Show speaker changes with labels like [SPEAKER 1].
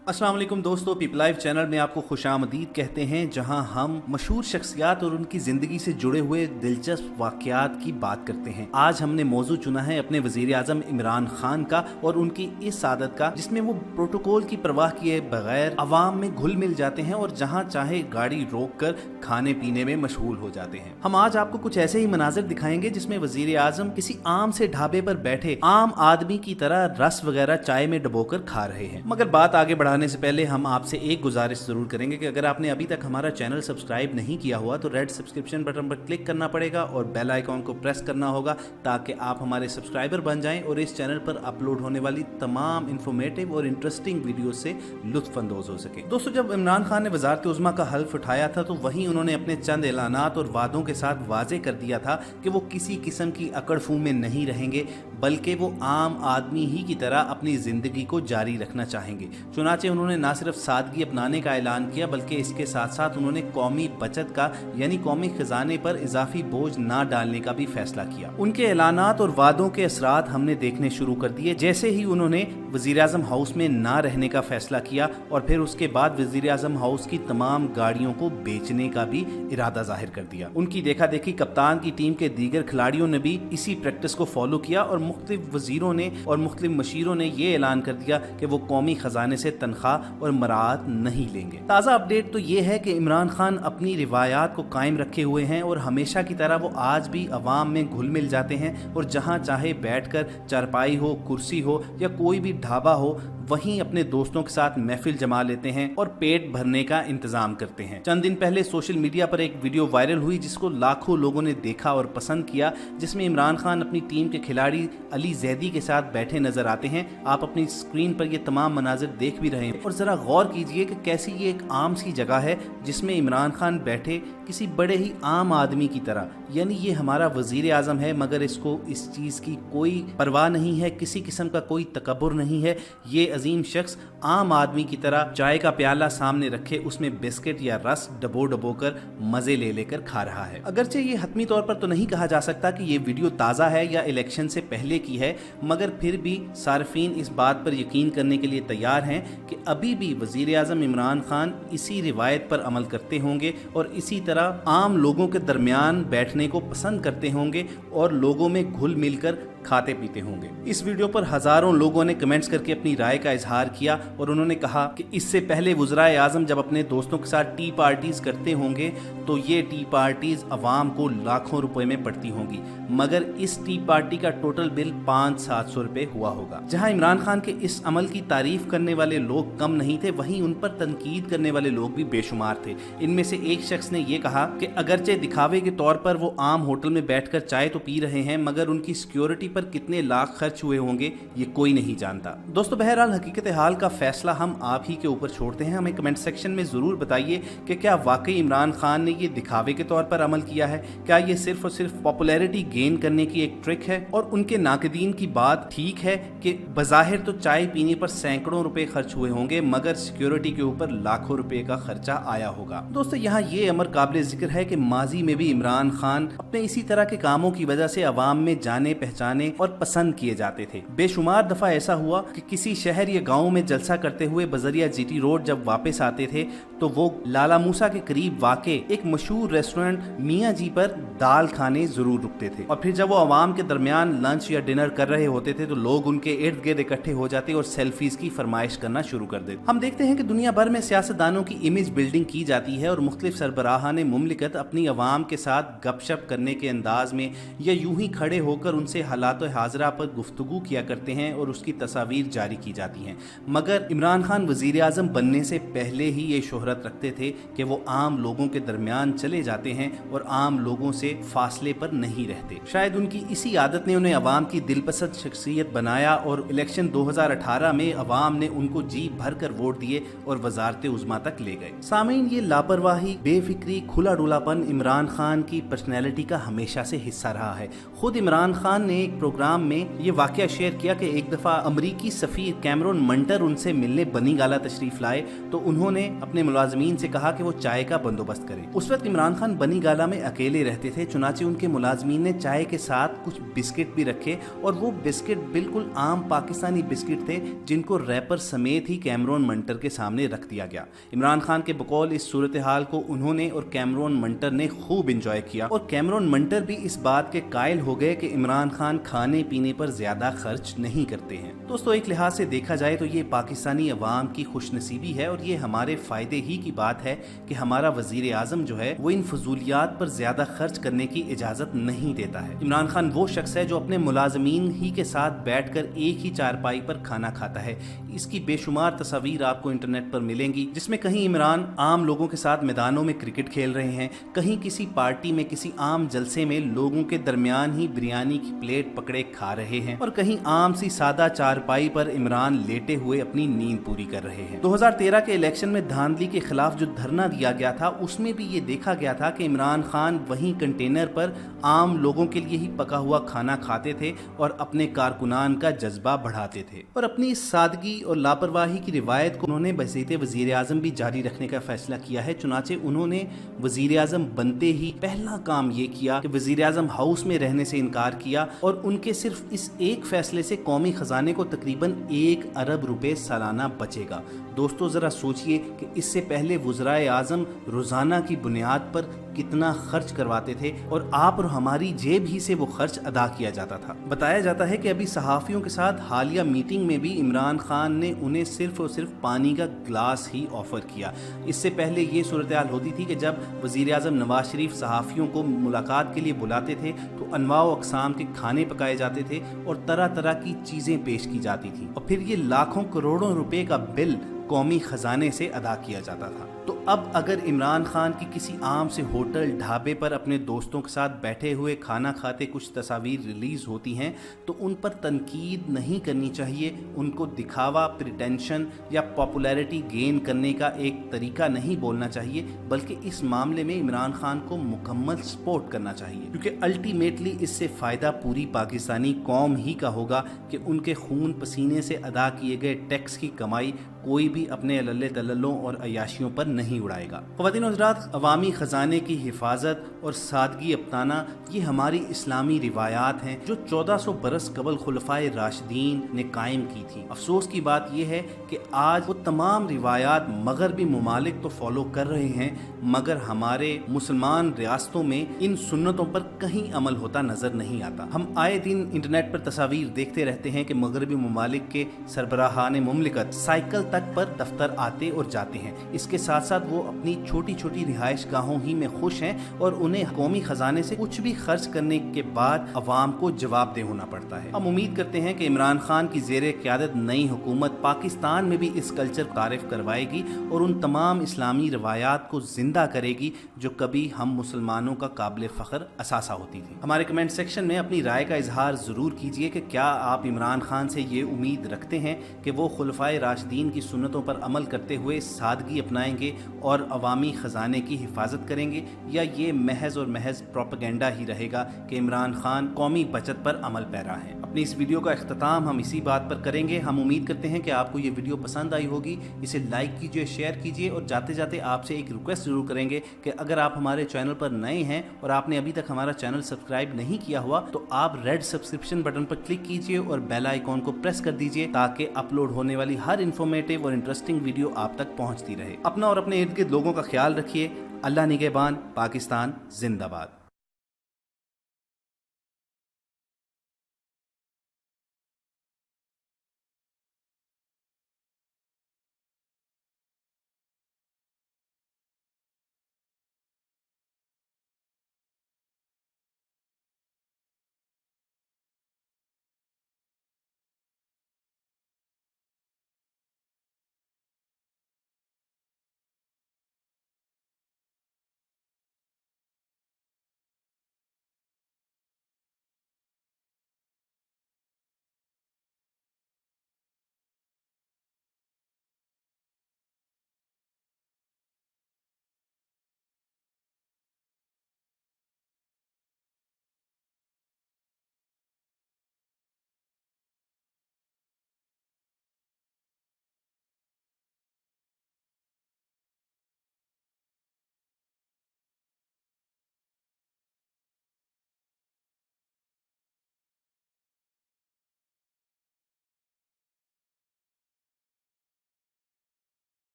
[SPEAKER 1] अस्सलाम वालेकुम दोस्तों, पीपल लाइव चैनल में आपको खुशामदीद कहते हैं, जहां हम मशहूर शख्सियात और उनकी ज़िंदगी से जुड़े हुए दिलचस्प वाक़यात की बात करते हैं। आज हमने मौजू चुना है अपने वज़ीर आज़म इमरान खान का और उनकी इस आदत का जिसमें वो प्रोटोकॉल की परवाह किए बगैर अवाम में घुल मिल जाते हैं और जहां चाहे गाड़ी रोक कर खाने पीने में मशगूल हो जाते हैं। हम आज आपको कुछ ऐसे ही मनाजिर दिखाएंगे जिसमें वज़ीर आज़म किसी आम से ढाबे पर बैठे आम आदमी की तरह रस वगैरह चाय में डुबोकर खा रहे हैं। मगर बात आगे बढ़ाने से पहले हम आपसे एक गुजारिश जरूर करेंगे कि अगर आपने अभी तक हमारा चैनल सब्सक्राइब नहीं किया हुआ तो रेड सब्सक्रिप्शन बटन पर क्लिक करना पड़ेगा और बेल आइकॉन को प्रेस करना होगा ताकि आप हमारे सब्सक्राइबर बन जाएं और इस चैनल पर अपलोड होने वाली तमाम इंफॉर्मेटिव और इंटरेस्टिंग वीडियो से लुत्फ अंदोज हो सके। दोस्तों, जब इमरान खान ने वज़ारत उज़्मा का हल्फ उठाया था तो वहीं उन्होंने अपने चंद ऐलानात और वादों के साथ वाजे कर दिया था कि वो किसी किस्म की अकड़-फू में नहीं रहेंगे, बल्कि वो आम आदमी ही की तरह अपनी जिंदगी को जारी रखना चाहेंगे। चुनाचे उन्होंने न सिर्फ सादगी अपनाने का ऐलान किया बल्कि इसके साथ साथ उन्होंने कौमी बचत का यानी कौमी खजाने पर इजाफी बोझ ना डालने का भी फैसला किया। उनके ऐलानात और वादों के असरात हमने देखने शुरू कर दिए। जैसे ही उन्होंने वज़ीर आज़म हाउस में ना रहने का फैसला किया और फिर उसके बाद वज़ीर आज़म हाउस की तमाम गाड़ियों को बेचने का भी इरादा जाहिर कर दिया। उनकी देखा देखी कप्तान की टीम के दीगर खिलाड़ियों ने भी इसी प्रैक्टिस को फॉलो किया और मुख्तलिफ वजीरों ने और मुख्तलिफ मशीरों ने ये ऐलान कर दिया कि वो कौमी खजाने से तनख्वाह और मराहत नहीं लेंगे। ताज़ा अपडेट तो ये है कि इमरान खान अपनी रिवायात को कायम रखे हुए हैं और हमेशा की तरह वो आज भी अवाम में घुल मिल जाते हैं और जहाँ चाहे बैठकर चारपाई हो, कुर्सी हो या कोई भी ढाबा हो वहीं अपने दोस्तों के साथ महफिल जमा लेते हैं और पेट भरने का इंतजाम करते हैं। चंद दिन पहले सोशल मीडिया पर एक वीडियो वायरल हुई जिसको लाखों लोगों ने देखा और पसंद किया, जिसमें इमरान खान अपनी टीम के खिलाड़ी अली जैदी के साथ बैठे नजर आते हैं। आप अपनी स्क्रीन पर ये तमाम मनाजिर देख भी रहे हैं और जरा गौर कीजिए कि कैसी ये एक आम सी जगह है जिसमें इमरान खान बैठे किसी बड़े ही आम आदमी की तरह, यानी ये हमारा वजीर आजम है मगर इसको इस चीज़ की कोई परवाह नहीं है, किसी किस्म का कोई तकब्बुर नहीं है। ये अजीम शख्स आम आदमी की तरह चाय का प्याला सामने रखे उसमें बिस्किट या रस डबो डबो कर मजे ले लेकर खा रहा है। अगरचे ये हतमी तौर पर तो नहीं कहा जा सकता कि ये वीडियो ताज़ा है या इलेक्शन से पहले की है, मगर फिर भी सार्फिन इस बात पर यकीन करने के लिए तैयार हैं कि अभी भी वजीर आज़म इमरान खान इसी रिवायत पर अमल करते होंगे और इसी तरह आम लोगों के दरमियान बैठने को पसंद करते होंगे और लोगों में घुल मिलकर खाते पीते होंगे। इस वीडियो पर हजारों लोगों ने कमेंट्स करके अपनी राय का इजहार किया और उन्होंने कहा कि इससे पहले वज़राए आज़म जब अपने दोस्तों के साथ टी पार्टीज करते होंगे तो ये टी पार्टीज अवाम को लाखों रुपए में पड़ती होंगी, मगर इस टी पार्टी का टोटल बिल 500-700 रुपए हुआ होगा। जहां इमरान खान के इस अमल की तारीफ करने वाले लोग कम नहीं थे, वहीं उन पर तनकीद करने वाले लोग भी बेशुमार थे। इनमें से एक शख्स ने यह कहा कि अगरचे दिखावे के तौर पर वो आम होटल में बैठकर चाय तो पी रहे हैं, मगर उनकी सिक्योरिटी पर कितने लाख खर्च हुए होंगे ये कोई नहीं जानता। दोस्तों, बहरहाल हकीकत हाल का फैसला हम आप ही के ऊपर छोड़ते हैं। हमें कमेंट सेक्शन में जरूर बताइए कि क्या वाकई इमरान खान ने ये दिखावे के तौर पर अमल किया है, क्या ये सिर्फ और सिर्फ पॉपुलैरिटी गेन करने की एक ट्रिक है और उनके नाकदीन की बात ठीक है कि बज़ाहिर तो चाय पीने पर सैकड़ों रुपए खर्च हुए होंगे मगर सिक्योरिटी के ऊपर लाखों रुपए का खर्चा आया होगा। दोस्तों, यहाँ ये अमर काबिल जिक्र है कि माजी में भी इमरान खान अपने इसी तरह के कामों की वजह से अवाम में जाने पहचाने और पसंद किए जाते थे। बेशुमार दफा ऐसा हुआ कि किसी शहर या गांव में जलसा करते हुए बजरिया जीटी रोड जब वापस आते थे तो वो लाला मूसा के करीब वाक़े एक मशहूर रेस्टोरेंट मियाँ जी पर दाल खाने जरूर रुकते थे और फिर जब वो अवाम के दरमियान लंच या डिनर कर रहे होते थे तो लोग उनके इर्द गिर्द इकट्ठे हो जाते और सेल्फीज की फरमाइश करना शुरू कर देते। हम देखते हैं कि दुनिया भर में सियासतदानों की इमेज बिल्डिंग की जाती है और मुख्तलिफ सरबराहान मुमलिकत अपनी अवाम के साथ गपशप करने के अंदाज में या यूं ही खड़े होकर उनसे हालात हाजरा पर गुफ्तगू किया करते हैं और उसकी तस्वीर जारी की जाती हैं। मगर इमरान खान वजीर आज़म बनने से पहले ही ये शोहरत रखते थे कि वो आम लोगों के दरमियान चले जाते हैं और आम लोगों से फासले पर नहीं रहते। शायद उनकी इसी आदत ने उन्हें अवाम की दिलपसंद शख्सियत बनाया और इलेक्शन 2018 में अवाम ने उनको जी भर कर वोट दिए और वजारत उज़्मा तक ले गए। सामीन, ये लापरवाही, बेफिक्री, खुला डुलापन इमरान खान की पर्सनैलिटी का हमेशा से हिस्सा रहा है। खुद इमरान खान ने एक प्रोग्राम में ये वाकया शेयर किया कि एक दफ़ा अमरीकी सफ़ीर कैमरून मंटर उनसे मिलने बनी गाला तशरीफ़ लाए तो उन्होंने अपने मुलाजमीन से कहा कि वो चाय का बंदोबस्त करें। उस वक्त इमरान खान बनी गाला में अकेले रहते थे, चुनाचे उनके मुलाजमीन ने चाय के साथ कुछ बिस्किट भी रखे और वो बिस्किट बिल्कुल आम पाकिस्तानी बिस्किट थे जिनको रैपर समेत ही कैमरॉन मंटर के सामने रख दिया गया। इमरान खान के बकौल इस सूरत हाल को उन्होंने और कैमरॉन मंटर ने खूब इंजॉय किया और कैमरॉन मंटर भी इस बात के कायल हो गए कि इमरान खान खाने पीने पर ज्यादा खर्च नहीं करते हैं। दोस्तों, एक लिहाज से देखा जाए तो ये पाकिस्तानी अवाम की खुशनसीबी है और ये हमारे फायदे ही की बात है कि हमारा वजीर आजम जो है वो इन फजूलियात पर ज्यादा खर्च करने की इजाजत नहीं देता है। इमरान खान वो शख्स है जो अपने मुलाजमीन ही के साथ बैठकर एक ही चारपाई पर खाना खाता है। इसकी बेशुमार तस्वीर आपको इंटरनेट पर मिलेंगी जिसमें कहीं इमरान आम लोगों के साथ मैदानों में क्रिकेट खेल रहे हैं, कहीं किसी पार्टी में किसी आम जलसे में लोगों के दरमियान ही बिरयानी की प्लेट पकड़े खा रहे हैं और कहीं आम सी सादा चारपाई पर इमरान लेटे हुए अपनी नींद पूरी कर रहे हैं। 2013 के इलेक्शन में धांधली के खिलाफ जो धरना दिया गया था उसमें भी ये देखा गया था कि इमरान खान वहीं कंटेनर पर आम लोगों के लिए ही पका हुआ खाना खाते थे और अपने कारकुनान का जज्बा बढ़ाते थे और अपनी सादगी और लापरवाही की रिवायत को उन्होंने बहसीत वजीर आजम भी जारी रखने का फैसला किया है। चुनाचे उन्होंने वजीर आजम बनते ही पहला काम ये किया कि वजीर आजम हाउस में रहने से इनकार किया और उनके सिर्फ इस एक फैसले से कौमी खजाने को तकरीबन 1 अरब रुपए सालाना बचेगा। दोस्तों, जरा सोचिए कि इससे पहले वज़राए आज़म रोजाना की बुनियाद पर कितना खर्च करवाते थे और आप और हमारी जेब ही से वो खर्च अदा किया जाता था। बताया जाता है कि अभी सहाफ़ियों के साथ हालिया मीटिंग में भी इमरान खान ने उन्हें सिर्फ और सिर्फ पानी का ग्लास ही ऑफर किया। इससे पहले ये सूरत हाल होती थी कि जब वज़ीर आज़म नवाज शरीफ सहाफ़ियों को मुलाकात के लिए बुलाते थे तो अनवा व अक़साम के खाने पकाए जाते थे और तरह तरह की चीज़ें पेश की जाती थी और फिर ये लाखों करोड़ों रुपए का बिल कौमी खजाने से अदा किया जाता था। तो अब अगर इमरान खान की किसी आम से होटल ढाबे पर अपने दोस्तों के साथ बैठे हुए खाना खाते कुछ तस्वीर रिलीज होती हैं तो उन पर तनकीद नहीं करनी चाहिए। उनको दिखावा, प्रिटेंशन या पॉपुलैरिटी गेन करने का एक तरीका नहीं बोलना चाहिए, बल्कि इस मामले में इमरान खान को मुकम्मल सपोर्ट करना चाहिए क्योंकि अल्टीमेटली इससे फ़ायदा पूरी पाकिस्तानी कौम ही का होगा कि उनके खून पसीने से अदा किए गए टैक्स की कमाई कोई भी अपने अल्ले तल्लों और अयाशियों पर नहीं उड़ाएगा। ख़वातीन और हज़रात, अवामी ख़जाने की हिफाजत और सादगी अपनाना ये हमारी इस्लामी रिवायात हैं जो 1400 बरस कबल खुलफाए राशिदीन ने कायम की थी। अफसोस की बात यह है कि आज वो तमाम रिवायात मगरबी ममालिक तो फॉलो कर रहे हैं मगर हमारे मुसलमान रियासतों में इन सुन्नतों पर कहीं अमल होता नजर नहीं आता। हम आए दिन इंटरनेट पर तस्वीर देखते रहते हैं कि मगरबी ममालिक के सरबराहान मुमलिकत साइकिल तक पर दफ्तर आते और जाते हैं। इसके साथ साथ वो अपनी छोटी छोटी रिहाइश गाहों ही में खुश हैं और उन्हें कौमी खजाने से कुछ भी खर्च करने के बाद अवाम को जवाबदेह होना पड़ता है। हम उम्मीद करते हैं कि इमरान खान की ज़ेरे क़यादत नई हुकूमत पाकिस्तान में भी इस कल्चर को तारीफ करवाएगी और उन तमाम इस्लामी रवायात को जिंदा करेगी जो कभी हम मुसलमानों का काबिल फ़ख्र असासा होती थी। हमारे कमेंट सेक्शन में अपनी राय का इजहार ज़रूर कीजिए कि क्या आप इमरान खान से ये उम्मीद रखते हैं कि वो खुलफाए राशिदीन की सुन्नतों पर अमल करते हुए सादगी अपनाएंगे और अवामी ख़जाने की हिफाजत करेंगे, या ये महज और महज प्रोपेगेंडा ही रहेगा कि इमरान खान कौमी बचत पर अमल पैरा है। अपनी इस वीडियो का इख्तिताम हम इसी बात पर करेंगे। हम उम्मीद करते हैं कि आपको ये वीडियो पसंद आई होगी। इसे लाइक कीजिए, शेयर कीजिए और जाते जाते आपसे एक रिक्वेस्ट ज़रूर करेंगे कि अगर आप हमारे चैनल पर नए हैं और आपने अभी तक हमारा चैनल सब्सक्राइब नहीं किया हुआ तो आप रेड सब्सक्रिप्शन बटन पर क्लिक कीजिए और बेल आइकॉन को प्रेस कर दीजिए ताकि अपलोड होने वाली हर इन्फॉर्मेटिव और इंटरेस्टिंग वीडियो आप तक पहुंचती रहे। अपना और अपने इर्द गिर्द लोगों का ख्याल रखिए। अल्लाह निगहबान। पाकिस्तान जिंदाबाद।